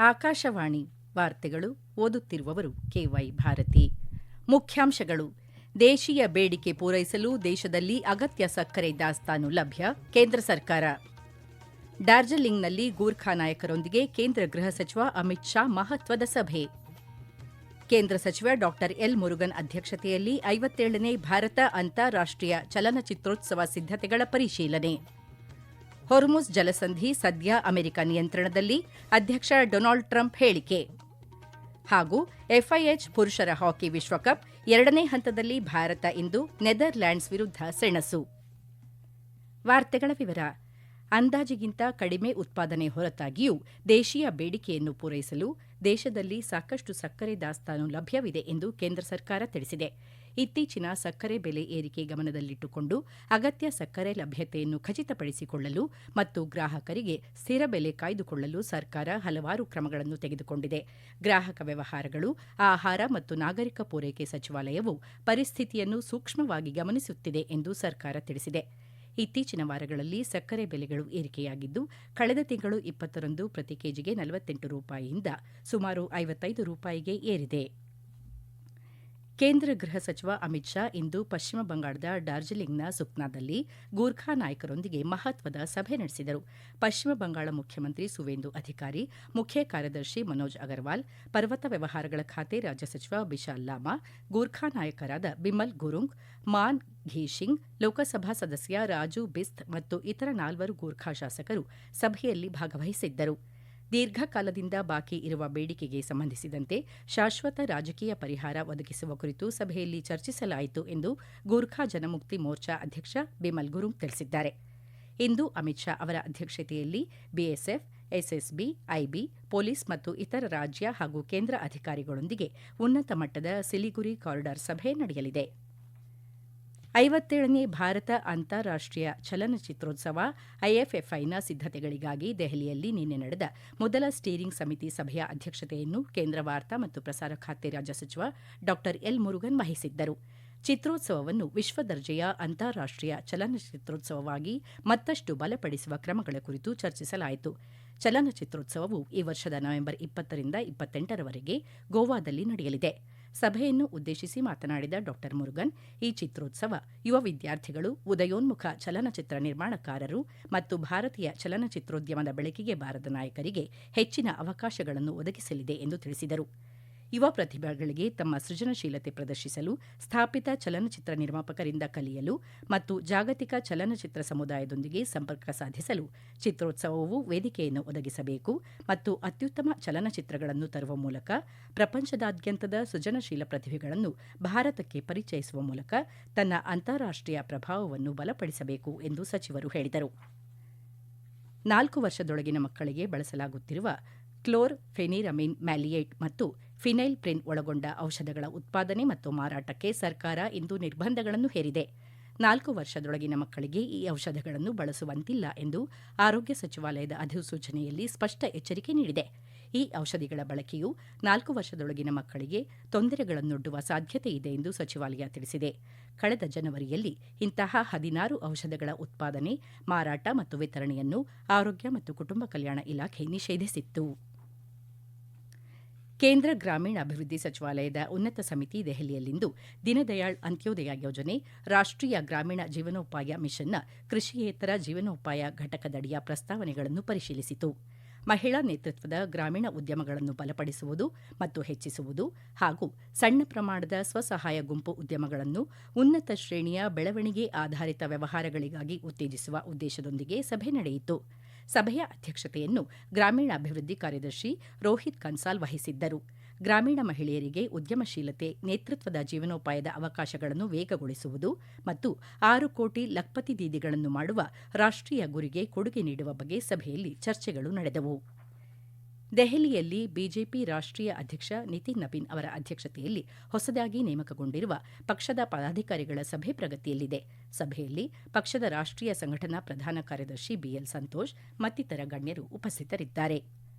ಆಕಾಶವಾಣಿ ವಾರ್ತೆಗಳು ಓದುತ್ತಿರುವವರು ಕೆವೈ ಭಾರತಿ. ಮುಖ್ಯಾಂಶಗಳು: ದೇಶೀಯ ಬೇಡಿಕೆ ಪೂರೈಸಲು ದೇಶದಲ್ಲಿ ಅಗತ್ಯ ಸಕ್ಕರೆ ದಾಸ್ತಾನು ಲಭ್ಯ, ಕೇಂದ್ರ ಸರ್ಕಾರ. ಡಾರ್ಜಿಲಿಂಗ್ನಲ್ಲಿ ಗೂರ್ಖಾ ನಾಯಕರೊಂದಿಗೆ ಕೇಂದ್ರ ಗೃಹ ಸಚಿವ ಅಮಿತ್ ಶಾ ಮಹತ್ವದ ಸಭೆ. ಕೇಂದ್ರ ಸಚಿವ ಡಾ ಎಲ್ ಮುರುಗನ್ ಅಧ್ಯಕ್ಷತೆಯಲ್ಲಿ 57ನೇ ಭಾರತ ಅಂತಾರಾಷ್ಟೀಯ ಚಲನಚಿತ್ರೋತ್ಸವ ಸಿದ್ದತೆಗಳ ಪರಿಶೀಲನೆ. ಹೊರ್ಮುಜ್ ಜಲಸಂಧಿ ಸದ್ಯ ಅಮೆರಿಕ ನಿಯಂತ್ರಣದಲ್ಲಿ, ಅಧ್ಯಕ್ಷ ಡೊನಾಲ್ಡ್ ಟ್ರಂಪ್ ಹೇಳಿಕೆ. ಹಾಗೂ ಎಫ್ಐಎಚ್ ಪುರುಷರ ಹಾಕಿ ವಿಶ್ವಕಪ್ 2ನೇ ಹಂತದಲ್ಲಿ ಭಾರತ ಇಂದು ನೆದರ್ಲ್ಯಾಂಡ್ಸ್ ವಿರುದ್ಧ ಸೆಣಸು. ವಾರ್ತೆಗಳ ವಿವರ. ಅಂದಾಜಿಗಿಂತ ಕಡಿಮೆ ಉತ್ಪಾದನೆ ಹೊರತಾಗಿಯೂ ದೇಶೀಯ ಬೇಡಿಕೆಯನ್ನು ಪೂರೈಸಲು ದೇಶದಲ್ಲಿ ಸಾಕಷ್ಟು ಸಕ್ಕರೆ ದಾಸ್ತಾನು ಲಭ್ಯವಿದೆ ಎಂದು ಕೇಂದ್ರ ಸರ್ಕಾರ ತಿಳಿಸಿದೆ. ಇತ್ತೀಚಿನ ಸಕ್ಕರೆ ಬೆಲೆ ಏರಿಕೆ ಗಮನದಲ್ಲಿಟ್ಟುಕೊಂಡು ಅಗತ್ಯ ಸಕ್ಕರೆ ಲಭ್ಯತೆಯನ್ನು ಖಚಿತಪಡಿಸಿಕೊಳ್ಳಲು ಮತ್ತು ಗ್ರಾಹಕರಿಗೆ ಸ್ಥಿರ ಬೆಲೆ ಕಾಯ್ದುಕೊಳ್ಳಲು ಸರ್ಕಾರ ಹಲವಾರು ಕ್ರಮಗಳನ್ನು ತೆಗೆದುಕೊಂಡಿದೆ. ಗ್ರಾಹಕ ವ್ಯವಹಾರಗಳು, ಆಹಾರ ಮತ್ತು ನಾಗರಿಕ ಪೂರೈಕೆ ಸಚಿವಾಲಯವು ಪರಿಸ್ಥಿತಿಯನ್ನು ಸೂಕ್ಷ್ಮವಾಗಿ ಗಮನಿಸುತ್ತಿದೆ ಎಂದು ಸರ್ಕಾರ ತಿಳಿಸಿದೆ. ಇತ್ತೀಚಿನ ವಾರಗಳಲ್ಲಿ ಸಕ್ಕರೆ ಬೆಲೆಗಳು ಏರಿಕೆಯಾಗಿದ್ದು, ಕಳೆದ ತಿಂಗಳು 20ರಂದು ಪ್ರತಿ ಕೆಜಿಗೆ 48 ರೂಪಾಯಿಯಿಂದ ಸುಮಾರು 55 ರೂಪಾಯಿಗೆ ಏರಿದೆ. ಕೇಂದ್ರ ಗೃಹ ಸಚಿವ ಅಮಿತ್ ಶಾ ಇಂದು ಪಶ್ಚಿಮ ಬಂಗಾಳದ ಡಾರ್ಜಿಲಿಂಗ್ನ ಸುಕ್ನಾದಲ್ಲಿ ಗೂರ್ಖಾ ನಾಯಕರೊಂದಿಗೆ ಮಹತ್ವದ ಸಭೆ ನಡೆಸಿದರು. ಪಶ್ಚಿಮ ಬಂಗಾಳ ಮುಖ್ಯಮಂತ್ರಿ ಸುವೇಂದು ಅಧಿಕಾರಿ, ಮುಖ್ಯ ಕಾರ್ಯದರ್ಶಿ ಮನೋಜ್ ಅಗರ್ವಾಲ್, ಪರ್ವತ ವ್ಯವಹಾರಗಳ ಖಾತೆ ರಾಜ್ಯ ಸಚಿವ ಬಿಶಾಲ್ ಲಾಮಾ, ಗೂರ್ಖಾ ನಾಯಕರಾದ ಬಿಮಲ್ ಗುರುಂಗ್, ಮಾನ್ ಘೀಶಿಂಗ್, ಲೋಕಸಭಾ ಸದಸ್ಯ ರಾಜು ಬಿಸ್ತ್ ಮತ್ತು ಇತರ 4 ಗೂರ್ಖಾ ಶಾಸಕರು ಸಭೆಯಲ್ಲಿ ಭಾಗವಹಿಸಿದ್ದರು. ದೀರ್ಘಕಾಲದಿಂದ ಬಾಕಿ ಇರುವ ಬೇಡಿಕೆಗೆ ಸಂಬಂಧಿಸಿದಂತೆ ಶಾಶ್ವತ ರಾಜಕೀಯ ಪರಿಹಾರ ಒದಗಿಸುವ ಕುರಿತು ಸಭೆಯಲ್ಲಿ ಚರ್ಚಿಸಲಾಯಿತು ಎಂದು ಗೂರ್ಖಾ ಜನಮುಕ್ತಿ ಮೋರ್ಚಾ ಅಧ್ಯಕ್ಷ ಬಿಮಲ್ ಗುರುಂಗ್ ತಿಳಿಸಿದ್ದಾರೆ. ಇಂದು ಅಮಿತ್ ಶಾ ಅವರ ಅಧ್ಯಕ್ಷತೆಯಲ್ಲಿ ಬಿಎಸ್ಎಫ್, ಎಸ್ಎಸ್ಬಿ, ಐಬಿ, ಪೊಲೀಸ್ ಮತ್ತು ಇತರ ರಾಜ್ಯ ಹಾಗೂ ಕೇಂದ್ರ ಅಧಿಕಾರಿಗಳೊಂದಿಗೆ ಉನ್ನತ ಮಟ್ಟದ ಸಿಲಿಗುರಿ ಕಾರಿಡಾರ್ ಸಭೆ ನಡೆಯಲಿದೆ. 57ನೇ ಭಾರತ ಅಂತಾರಾಷ್ಟೀಯ ಚಲನಚಿತ್ರೋತ್ಸವ ಐಎಫ್ಎಫ್ಐನ ಸಿದ್ದತೆಗಳಿಗಾಗಿ ದೆಹಲಿಯಲ್ಲಿ ನಿನ್ನೆ ನಡೆದ ಮೊದಲ ಸ್ಟೀರಿಂಗ್ ಸಮಿತಿ ಸಭೆಯ ಅಧ್ಯಕ್ಷತೆಯನ್ನು ಕೇಂದ್ರ ವಾರ್ತಾ ಮತ್ತು ಪ್ರಸಾರ ಖಾತೆ ರಾಜ್ಯ ಸಚಿವ ಡಾ ಎಲ್ ಮುರುಗನ್ ವಹಿಸಿದ್ದರು. ಚಿತ್ರೋತ್ಸವವನ್ನು ವಿಶ್ವದರ್ಜೆಯ ಅಂತಾರಾಷ್ಟೀಯ ಚಲನಚಿತ್ರೋತ್ಸವವಾಗಿ ಮತ್ತಷ್ಟು ಬಲಪಡಿಸುವ ಕ್ರಮಗಳ ಕುರಿತು ಚರ್ಚಿಸಲಾಯಿತು. ಚಲನಚಿತ್ರೋತ್ಸವವು ಈ ವರ್ಷದ ನವೆಂಬರ್ 20ರಿಂದ 28ರವರೆಗೆ ಗೋವಾದಲ್ಲಿ ನಡೆಯಲಿದೆ. ಸಭೆಯನ್ನು ಉದ್ದೇಶಿಸಿ ಮಾತನಾಡಿದ ಡಾ ಮುರುಗನ್, ಈ ಚಿತ್ರೋತ್ಸವ ಯುವ ವಿದ್ಯಾರ್ಥಿಗಳು, ಉದಯೋನ್ಮುಖ ಚಲನಚಿತ್ರ ನಿರ್ಮಾಣಕಾರರು ಮತ್ತು ಭಾರತೀಯ ಚಲನಚಿತ್ರೋದ್ಯಮದ ಬೆಳಕಿಗೆ ಬಾರದ ನಾಯಕರಿಗೆ ಹೆಚ್ಚಿನ ಅವಕಾಶಗಳನ್ನು ಒದಗಿಸಲಿದೆ ಎಂದು ತಿಳಿಸಿದರು. ಯುವ ಪ್ರತಿಭೆಗಳಿಗೆ ತಮ್ಮ ಸೃಜನಶೀಲತೆ ಪ್ರದರ್ಶಿಸಲು, ಸ್ಥಾಪಿತ ಚಲನಚಿತ್ರ ನಿರ್ಮಾಪಕರಿಂದ ಕಲಿಯಲು ಮತ್ತು ಜಾಗತಿಕ ಚಲನಚಿತ್ರ ಸಮುದಾಯದೊಂದಿಗೆ ಸಂಪರ್ಕ ಸಾಧಿಸಲು ಚಿತ್ರೋತ್ಸವವು ವೇದಿಕೆಯನ್ನು ಒದಗಿಸಬೇಕು ಮತ್ತು ಅತ್ಯುತ್ತಮ ಚಲನಚಿತ್ರಗಳನ್ನು ತರುವ ಮೂಲಕ ಪ್ರಪಂಚದಾದ್ಯಂತದ ಸೃಜನಶೀಲ ಪ್ರತಿಭೆಗಳನ್ನು ಭಾರತಕ್ಕೆ ಪರಿಚಯಿಸುವ ಮೂಲಕ ತನ್ನ ಅಂತಾರಾಷ್ಟೀಯ ಪ್ರಭಾವವನ್ನು ಬಲಪಡಿಸಬೇಕು ಎಂದು ಸಚಿವರು ಹೇಳಿದರು. 4 ವರ್ಷದೊಳಗಿನ ಮಕ್ಕಳಿಗೆ ಬಳಸಲಾಗುತ್ತಿರುವ ಕ್ಲೋರ್ಫೆನಿರಮಿನ್ ಮ್ಯಾಲಿಯೇಟ್ ಮತ್ತು ಫಿನೈಲ್ ಪ್ರಿನ್ ಒಳಗೊಂಡ ಔಷಧಗಳ ಉತ್ಪಾದನೆ ಮತ್ತು ಮಾರಾಟಕ್ಕೆ ಸರ್ಕಾರ ಇಂದು ನಿರ್ಬಂಧಗಳನ್ನು ಹೇರಿದೆ. 4 ವರ್ಷದೊಳಗಿನ ಮಕ್ಕಳಿಗೆ ಈ ಔಷಧಗಳನ್ನು ಬಳಸುವಂತಿಲ್ಲ ಎಂದು ಆರೋಗ್ಯ ಸಚಿವಾಲಯದ ಅಧಿಸೂಚನೆಯಲ್ಲಿ ಸ್ಪಷ್ಟ ಎಚ್ಚರಿಕೆ ನೀಡಿದೆ. ಈ ಔಷಧಿಗಳ ಬಳಕೆಯು 4 ವರ್ಷದೊಳಗಿನ ಮಕ್ಕಳಿಗೆ ತೊಂದರೆಗಳನ್ನೊಡ್ಡುವ ಸಾಧ್ಯತೆ ಇದೆ ಎಂದು ಸಚಿವಾಲಯ ತಿಳಿಸಿದೆ. ಕಳೆದ ಜನವರಿಯಲ್ಲಿ ಇಂತಹ 16 ಔಷಧಗಳ ಉತ್ಪಾದನೆ, ಮಾರಾಟ ಮತ್ತು ವಿತರಣೆಯನ್ನು ಆರೋಗ್ಯ ಮತ್ತು ಕುಟುಂಬ ಕಲ್ಯಾಣ ಇಲಾಖೆ ನಿಷೇಧಿಸಿತ್ತು. ಕೇಂದ್ರ ಗ್ರಾಮೀಣಾಭಿವೃದ್ಧಿ ಸಚಿವಾಲಯದ ಉನ್ನತ ಸಮಿತಿ ದೆಹಲಿಯಲ್ಲಿಂದು ದೀನದಯಾಳ್ ಅಂತ್ಯೋದಯ ಯೋಜನೆ, ರಾಷ್ಟೀಯ ಗ್ರಾಮೀಣ ಜೀವನೋಪಾಯ ಮಿಷನ್ನ ಕೃಷಿಯೇತರ ಜೀವನೋಪಾಯ ಘಟಕದಡಿಯ ಪ್ರಸ್ತಾವನೆಗಳನ್ನು ಪರಿಶೀಲಿಸಿತು. ಮಹಿಳಾ ನೇತೃತ್ವದ ಗ್ರಾಮೀಣ ಉದ್ಯಮಗಳನ್ನು ಬಲಪಡಿಸುವುದು ಮತ್ತು ಹೆಚ್ಚಿಸುವುದು ಹಾಗೂ ಸಣ್ಣ ಪ್ರಮಾಣದ ಸ್ವಸಹಾಯ ಗುಂಪು ಉದ್ಯಮಗಳನ್ನು ಉನ್ನತ ಶ್ರೇಣಿಯ ಬೆಳವಣಿಗೆ ಆಧಾರಿತ ವ್ಯವಹಾರಗಳಿಗಾಗಿ ಉತ್ತೇಜಿಸುವ ಉದ್ದೇಶದೊಂದಿಗೆ ಸಭೆ ನಡೆಯಿತು. ಸಭೆಯ ಅಧ್ಯಕ್ಷತೆಯನ್ನು ಗ್ರಾಮೀಣಾಭಿವೃದ್ಧಿ ಕಾರ್ಯದರ್ಶಿ ರೋಹಿತ್ ಕನ್ಸಾಲ್ ವಹಿಸಿದ್ದರು. ಗ್ರಾಮೀಣ ಮಹಿಳೆಯರಿಗೆ ಉದ್ಯಮಶೀಲತೆ, ನೇತೃತ್ವದ ಜೀವನೋಪಾಯದ ಅವಕಾಶಗಳನ್ನು ವೇಗಗೊಳಿಸುವುದು ಮತ್ತು 6 ಕೋಟಿ ಲಖ್ಪತಿ ದೀದಿಗಳನ್ನು ಮಾಡುವ ರಾಷ್ಟೀಯ ಗುರಿಗೆ ಕೊಡುಗೆ ನೀಡುವ ಬಗ್ಗೆ ಸಭೆಯಲ್ಲಿ ಚರ್ಚೆಗಳು ನಡೆದವು. ದೆಹಲಿಯಲ್ಲಿ ಬಿಜೆಪಿ ರಾಷ್ಟೀಯ ಅಧ್ಯಕ್ಷ ನಿತಿನ್ ನಬೀನ್ ಅವರ ಅಧ್ಯಕ್ಷತೆಯಲ್ಲಿ ಹೊಸದಾಗಿ ನೇಮಕಗೊಂಡಿರುವ ಪಕ್ಷದ ಪದಾಧಿಕಾರಿಗಳ ಸಭೆ ಪ್ರಗತಿಯಲ್ಲಿದೆ. ಸಭೆಯಲ್ಲಿ ಪಕ್ಷದ ರಾಷ್ಟೀಯ ಸಂಘಟನಾ ಪ್ರಧಾನ ಕಾರ್ಯದರ್ಶಿ ಬಿಎಲ್ ಸಂತೋಷ್ ಮತ್ತಿತರ ಗಣ್ಯರು ಉಪಸ್ಥಿತರಿದ್ದಾರೆ.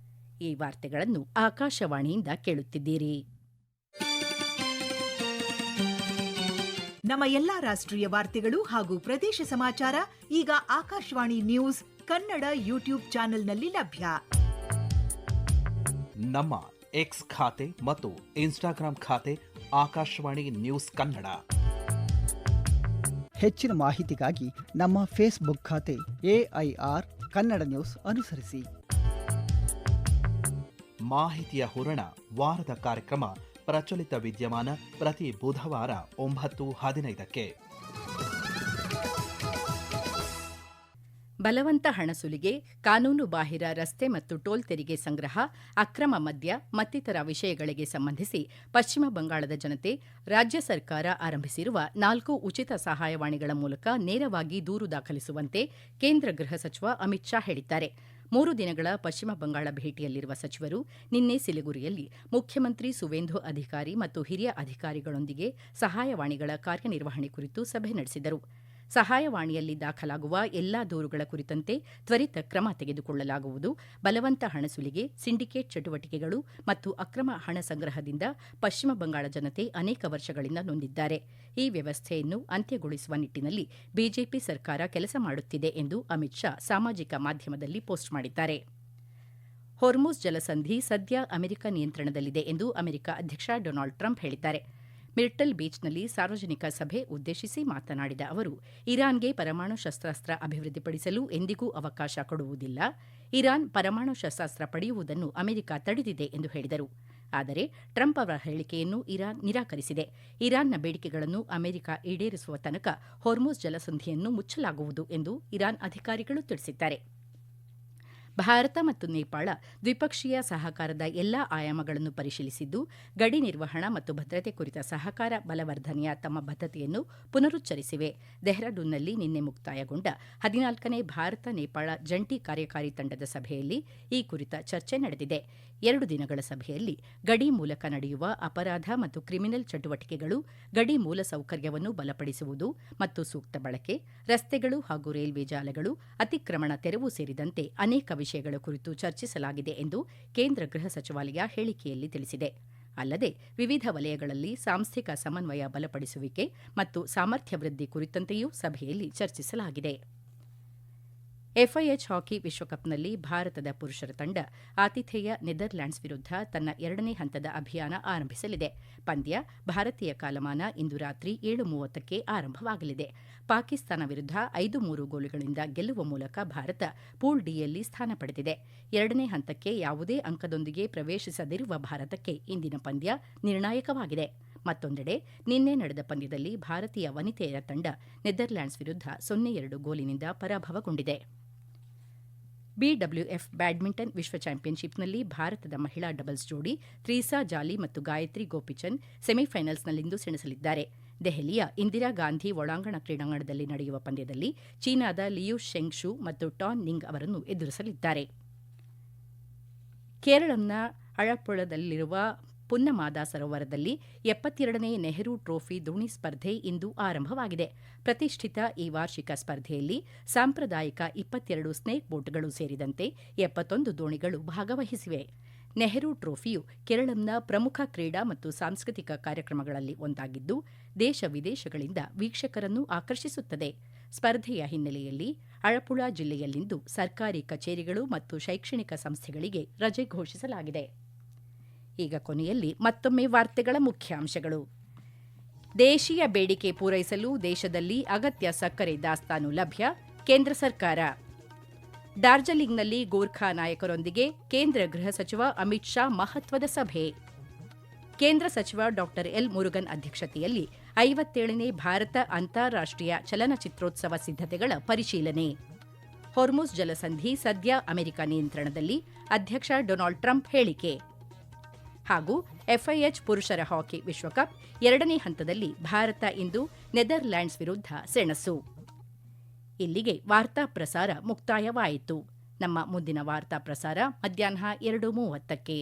ಈ ವಾರ್ತೆಗಳನ್ನು ಆಕಾಶವಾಣಿಯಿಂದ ಕೇಳುತ್ತಿದ್ದೀರಿ. ನಮ್ಮ ಎಲ್ಲಾ ರಾಷ್ಟ್ರೀಯ ವಾರ್ತೆಗಳು ಹಾಗೂ ಪ್ರದೇಶ ಸಮಾಚಾರ ಈಗ ಆಕಾಶವಾಣಿ ನ್ಯೂಸ್ ಕನ್ನಡ ಯೂಟ್ಯೂಬ್ ಚಾನೆಲ್ನಲ್ಲಿ ಲಭ್ಯ. ನಮ್ಮ ಎಕ್ಸ್ ಖಾತೆ ಮತ್ತು ಇನ್ಸ್ಟಾಗ್ರಾಂ ಖಾತೆ ಆಕಾಶವಾಣಿ ನ್ಯೂಸ್ ಕನ್ನಡ. ಹೆಚ್ಚಿನ ಮಾಹಿತಿಗಾಗಿ ನಮ್ಮ ಫೇಸ್ಬುಕ್ ಖಾತೆ AIR ಕನ್ನಡ ನ್ಯೂಸ್ ಅನುಸರಿಸಿ. ಮಾಹಿತಿಯ ಹೂರಣ ವಾರದ ಕಾರ್ಯಕ್ರಮ ಪ್ರಚಲಿತ ವಿದ್ಯಮಾನ ಪ್ರತಿ ಬುಧವಾರ 9:15ಕ್ಕೆ. ಬಲವಂತ ಹಣ ಸುಲಿಗೆ, ಕಾನೂನು ಬಾಹಿರ ರಸ್ತೆ ಮತ್ತು ಟೋಲ್ ತೆರಿಗೆ ಸಂಗ್ರಹ, ಅಕ್ರಮ ಮದ್ಯ ಮತ್ತಿತರ ವಿಷಯಗಳಿಗೆ ಸಂಬಂಧಿಸಿ ಪಶ್ಚಿಮ ಬಂಗಾಳದ ಜನತೆ ರಾಜ್ಯ ಸರ್ಕಾರ ಆರಂಭಿಸಿರುವ 4 ಉಚಿತ ಸಹಾಯವಾಣಿಗಳ ಮೂಲಕ ನೇರವಾಗಿ ದೂರು ದಾಖಲಿಸುವಂತೆ ಕೇಂದ್ರ ಗೃಹ ಸಚಿವ ಅಮಿತ್ ಶಾ ಹೇಳಿದ್ದಾರೆ. 3 ದಿನಗಳ ಪಶ್ಚಿಮ ಬಂಗಾಳ ಭೇಟಿಯಲ್ಲಿರುವ ಸಚಿವರು ನಿನ್ನೆ ಸಿಲಿಗುರಿಯಲ್ಲಿ ಮುಖ್ಯಮಂತ್ರಿ ಸುವೇಂದು ಅಧಿಕಾರಿ ಮತ್ತು ಹಿರಿಯ ಅಧಿಕಾರಿಗಳೊಂದಿಗೆ ಸಹಾಯವಾಣಿಗಳ ಕಾರ್ಯನಿರ್ವಹಣೆ ಕುರಿತು ಸಭೆ ನಡೆಸಿದರು. ಸಹಾಯವಾಣಿಯಲ್ಲಿ ದಾಖಲಾಗುವ ಎಲ್ಲಾ ದೂರುಗಳ ಕುರಿತಂತೆ ತ್ವರಿತ ಕ್ರಮ ತೆಗೆದುಕೊಳ್ಳಲಾಗುವುದು. ಬಲವಂತ ಹಣ ಸುಲಿಗೆ, ಸಿಂಡಿಕೇಟ್ ಚಟುವಟಿಕೆಗಳು ಮತ್ತು ಅಕ್ರಮ ಹಣ ಸಂಗ್ರಹದಿಂದ ಪಶ್ಚಿಮ ಬಂಗಾಳ ಜನತೆ ಅನೇಕ ವರ್ಷಗಳಿಂದ ನೊಂದಿದ್ದಾರೆ. ಈ ವ್ಯವಸ್ಥೆಯನ್ನು ಅಂತ್ಯಗೊಳಿಸುವ ನಿಟ್ಟಿನಲ್ಲಿ ಬಿಜೆಪಿ ಸರ್ಕಾರ ಕೆಲಸ ಮಾಡುತ್ತಿದೆ ಎಂದು ಅಮಿತ್ ಶಾ ಸಾಮಾಜಿಕ ಮಾಧ್ಯಮದಲ್ಲಿ ಪೋಸ್ಟ್ ಮಾಡಿದ್ದಾರೆ. ಹೊರ್ಮುಜ್ ಜಲಸಂಧಿ ಸದ್ಯ ಅಮೆರಿಕ ನಿಯಂತ್ರಣದಲ್ಲಿದೆ ಎಂದು ಅಮೆರಿಕ ಅಧ್ಯಕ್ಷ ಡೊನಾಲ್ಡ್ ಟ್ರಂಪ್ ಹೇಳಿದ್ದಾರೆ. ಮಿರ್ಟಲ್ ಬೀಚ್ನಲ್ಲಿ ಸಾರ್ವಜನಿಕ ಸಭೆ ಉದ್ದೇಶಿಸಿ ಮಾತನಾಡಿದ ಅವರು, ಇರಾನ್ಗೆ ಪರಮಾಣು ಶಸ್ತ್ರಾಸ್ತ್ರ ಅಭಿವೃದ್ಧಿಪಡಿಸಲು ಎಂದಿಗೂ ಅವಕಾಶ ಕೊಡುವುದಿಲ್ಲ. ಇರಾನ್ ಪರಮಾಣು ಶಸ್ತ್ರಾಸ್ತ್ರ ಪಡೆಯುವುದನ್ನು ಅಮೆರಿಕ ತಡೆದಿದೆ ಎಂದು ಹೇಳಿದರು. ಆದರೆ ಟ್ರಂಪ್ ಅವರ ಹೇಳಿಕೆಯನ್ನು ಇರಾನ್ ನಿರಾಕರಿಸಿದೆ. ಇರಾನ್ನ ಬೇಡಿಕೆಗಳನ್ನು ಅಮೆರಿಕ ಈಡೇರಿಸುವ ತನಕ ಹೊರ್ಮುಜ್ ಜಲಸಂಧಿಯನ್ನು ಮುಚ್ಚಲಾಗುವುದು ಎಂದು ಇರಾನ್ ಅಧಿಕಾರಿಗಳು ತಿಳಿಸಿದ್ದಾರೆ. ಭಾರತ ಮತ್ತು ನೇಪಾಳ ದ್ವಿಪಕ್ಷೀಯ ಸಹಕಾರದ ಎಲ್ಲಾ ಆಯಾಮಗಳನ್ನು ಪರಿಶೀಲಿಸಿದ್ದು, ಗಡಿ ನಿರ್ವಹಣಾ ಮತ್ತು ಭದ್ರತೆ ಕುರಿತ ಸಹಕಾರ ಬಲವರ್ಧನೆಯ ತಮ್ಮ ಬದ್ಧತೆಯನ್ನು ಪುನರುಚ್ಚರಿಸಿವೆ. ಡೆಹ್ರಾಡೂನ್ನಲ್ಲಿ ನಿನ್ನೆ ಮುಕ್ತಾಯಗೊಂಡ 14ನೇ ಭಾರತ ನೇಪಾಳ ಜಂಟಿ ಕಾರ್ಯಕಾರಿ ತಂಡದ ಸಭೆಯಲ್ಲಿ ಈ ಕುರಿತ ಚರ್ಚೆ ನಡೆದಿದೆ. 2 ದಿನಗಳ ಸಭೆಯಲ್ಲಿ ಗಡಿ ಮೂಲಕ ನಡೆಯುವ ಅಪರಾಧ ಮತ್ತು ಕ್ರಿಮಿನಲ್ ಚಟುವಟಿಕೆಗಳು, ಗಡಿ ಮೂಲಸೌಕರ್ಯವನ್ನು ಬಲಪಡಿಸುವುದು ಮತ್ತು ಸೂಕ್ತ ಬಳಕೆ, ರಸ್ತೆಗಳು ಹಾಗೂ ರೈಲ್ವೆ ಜಾಲಗಳು, ಅತಿಕ್ರಮಣ ತೆರವು ಸೇರಿದಂತೆ ಅನೇಕ ವಿಷಯಗಳ ಕುರಿತು ಚರ್ಚಿಸಲಾಗಿದೆ ಎಂದು ಕೇಂದ್ರ ಗೃಹ ಸಚಿವಾಲಯ ಹೇಳಿಕೆಯಲ್ಲಿ ತಿಳಿಸಿದೆ. ಅಲ್ಲದೆ ವಿವಿಧ ವಲಯಗಳಲ್ಲಿ ಸಾಂಸ್ಥಿಕ ಸಮನ್ವಯ ಬಲಪಡಿಸುವಿಕೆ ಮತ್ತು ಸಾಮರ್ಥ್ಯ ವೃದ್ಧಿ ಕುರಿತಂತೆಯೂ ಸಭೆಯಲ್ಲಿ ಚರ್ಚಿಸಲಾಗಿದೆ. ಎಫ್ಐಎಚ್ ಹಾಕಿ ವಿಶ್ವಕಪ್ನಲ್ಲಿ ಭಾರತದ ಪುರುಷರ ತಂಡ ಆತಿಥೇಯ ನೆದರ್ಲ್ಯಾಂಡ್ಸ್ ವಿರುದ್ಧ ತನ್ನ 2ನೇ ಹಂತದ ಅಭಿಯಾನ ಆರಂಭಿಸಲಿದೆ. ಪಂದ್ಯ ಭಾರತೀಯ ಕಾಲಮಾನ ಇಂದು ರಾತ್ರಿ 7:30ಕ್ಕೆ ಆರಂಭವಾಗಲಿದೆ. ಪಾಕಿಸ್ತಾನ ವಿರುದ್ಧ 5-3 ಗೋಲುಗಳಿಂದ ಗೆಲ್ಲುವ ಮೂಲಕ ಭಾರತ ಪೂಲ್ ಡಿಯಲ್ಲಿ ಸ್ಥಾನ ಪಡೆದಿದೆ. 2ನೇ ಹಂತಕ್ಕೆ ಯಾವುದೇ ಅಂಕದೊಂದಿಗೆ ಪ್ರವೇಶಿಸದಿರುವ ಭಾರತಕ್ಕೆ ಇಂದಿನ ಪಂದ್ಯ ನಿರ್ಣಾಯಕವಾಗಿದೆ. ಮತ್ತೊಂದೆಡೆ ನಿನ್ನೆ ನಡೆದ ಪಂದ್ಯದಲ್ಲಿ ಭಾರತೀಯ ವನಿತೆಯರ ತಂಡ ನೆದರ್ಲ್ಯಾಂಡ್ಸ್ ವಿರುದ್ಧ 0-2 ಗೋಲಿನಿಂದ ಪರಾಭವಗೊಂಡಿದೆ. ಬಿಡಬ್ಲ್ಯೂಎಫ್ ಬ್ಯಾಡ್ಮಿಂಟನ್ ವಿಶ್ವ ಚಾಂಪಿಯನ್ಶಿಪ್ನಲ್ಲಿ ಭಾರತದ ಮಹಿಳಾ ಡಬಲ್ಸ್ ಜೋಡಿ ತ್ರೀಸಾ ಜಾಲಿ ಮತ್ತು ಗಾಯತ್ರಿ ಗೋಪಿಚಂದ್ ಸೆಮಿಫೈನಲ್ಸ್ನಲ್ಲಿಂದು ಸೆಣಸಲಿದ್ದಾರೆ. ದೆಹಲಿಯ ಇಂದಿರಾ ಗಾಂಧಿ ಒಳಾಂಗಣ ಕ್ರೀಡಾಂಗಣದಲ್ಲಿ ನಡೆಯುವ ಪಂದ್ಯದಲ್ಲಿ ಚೀನಾದ ಲಿಯು ಶೆಂಗ್ ಶೂ ಮತ್ತು ಟಾನ್ ನಿಂಗ್ ಅವರನ್ನು ಎದುರಿಸಲಿದ್ದಾರೆ. ಕೇರಳಂನ ಅಳಪ್ಪುಳದಲ್ಲಿರುವ ಪುನ್ನಮಾದ ಸರೋವರದಲ್ಲಿ 72ನೇ ನೆಹರು ಟ್ರೋಫಿ ದೋಣಿ ಸ್ಪರ್ಧೆ ಇಂದು ಆರಂಭವಾಗಿದೆ. ಪ್ರತಿಷ್ಠಿತ ಈ ವಾರ್ಷಿಕ ಸ್ಪರ್ಧೆಯಲ್ಲಿ ಸಾಂಪ್ರದಾಯಿಕ 22 ಸ್ನೇಕ್ ಬೋಟ್ಗಳು ಸೇರಿದಂತೆ 71 ದೋಣಿಗಳು ಭಾಗವಹಿಸಿವೆ. ನೆಹರು ಟ್ರೋಫಿಯು ಕೇರಳಂನ ಪ್ರಮುಖ ಕ್ರೀಡಾ ಮತ್ತು ಸಾಂಸ್ಕೃತಿಕ ಕಾರ್ಯಕ್ರಮಗಳಲ್ಲಿ ಒಂದಾಗಿದ್ದು, ದೇಶ ವಿದೇಶಗಳಿಂದ ವೀಕ್ಷಕರನ್ನು ಆಕರ್ಷಿಸುತ್ತದೆ. ಸ್ಪರ್ಧೆಯ ಹಿನ್ನೆಲೆಯಲ್ಲಿ ಅಳಪ್ಪುಳ ಜಿಲ್ಲೆಯಲ್ಲಿಂದು ಸರ್ಕಾರಿ ಕಚೇರಿಗಳು ಮತ್ತು ಶೈಕ್ಷಣಿಕ ಸಂಸ್ಥೆಗಳಿಗೆ ರಜೆ ಘೋಷಿಸಲಾಗಿದೆ. ಈಗ ಕೊನೆಯಲ್ಲಿ ಮತ್ತೊಮ್ಮೆ ವಾರ್ತೆಗಳ ಮುಖ್ಯಾಂಶಗಳು. ದೇಶೀಯ ಬೇಡಿಕೆ ಪೂರೈಸಲು ದೇಶದಲ್ಲಿ ಅಗತ್ಯ ಸಕ್ಕರೆ ದಾಸ್ತಾನು ಲಭ್ಯ, ಕೇಂದ್ರ ಸರ್ಕಾರ. ಡಾರ್ಜಿಲಿಂಗ್ನಲ್ಲಿ ಗೋರ್ಖಾ ನಾಯಕರೊಂದಿಗೆ ಕೇಂದ್ರ ಗೃಹ ಸಚಿವ ಅಮಿತ್ ಶಾ ಮಹತ್ವದ ಸಭೆ. ಕೇಂದ್ರ ಸಚಿವ ಡಾ ಎಲ್ ಮುರುಗನ್ ಅಧ್ಯಕ್ಷತೆಯಲ್ಲಿ 57ನೇ ಭಾರತ ಅಂತಾರಾಷ್ಟೀಯ ಚಲನಚಿತ್ರೋತ್ಸವ ಸಿದ್ಧತೆಗಳ ಪರಿಶೀಲನೆ. ಹೊರ್ಮುಜ್ ಜಲಸಂಧಿ ಸದ್ಯ ಅಮೆರಿಕ ನಿಯಂತ್ರಣದಲ್ಲಿ, ಅಧ್ಯಕ್ಷ ಡೊನಾಲ್ಡ್ ಟ್ರಂಪ್ ಹೇಳಿಕೆ. ಹಾಗೂ ಎಫ್ಐಎಚ್ ಪುರುಷರ ಹಾಕಿ ವಿಶ್ವಕಪ್ 2ನೇ ಹಂತದಲ್ಲಿ ಭಾರತ ಇಂದು ನೆದರ್ಲ್ಯಾಂಡ್ಸ್ ವಿರುದ್ಧ ಸೆಣಸು. ಇಲ್ಲಿಗೆ ವಾರ್ತಾ ಪ್ರಸಾರ ಮುಕ್ತಾಯವಾಯಿತು. ನಮ್ಮ ಮುಂದಿನ ವಾರ್ತಾ ಪ್ರಸಾರ ಮಧ್ಯಾಹ್ನ 2:30ಕ್ಕೆ.